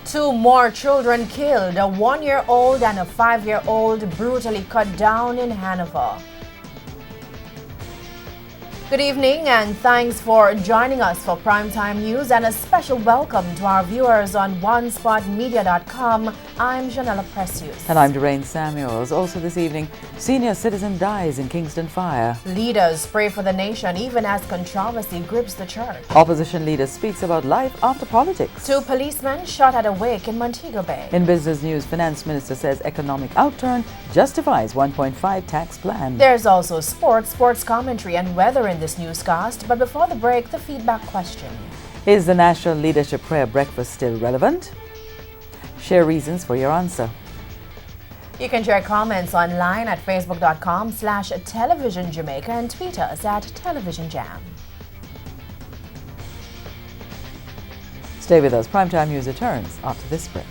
Two more children killed, a 1-year-old and a 5-year-old brutally cut down in Hanover. Good evening and thanks for joining us for Primetime News and a special welcome to our viewers on OneSpotMedia.com. I'm Janella Precious. And I'm Doreen Samuels. Also this evening, senior citizen dies in Kingston fire. Leaders pray for the nation even as controversy grips the church. Opposition leader speaks about life after politics. Two policemen shot at a wake in Montego Bay. In business news, finance minister says economic outturn justifies 1.5 tax plan. There's also sports commentary and weather in this newscast, but before the break, the feedback question. Is the National Leadership Prayer Breakfast still relevant? Share reasons for your answer. You can share comments online at facebook.com/televisionjamaica and tweet us at televisionjam. Stay with us. Primetime News returns after this break.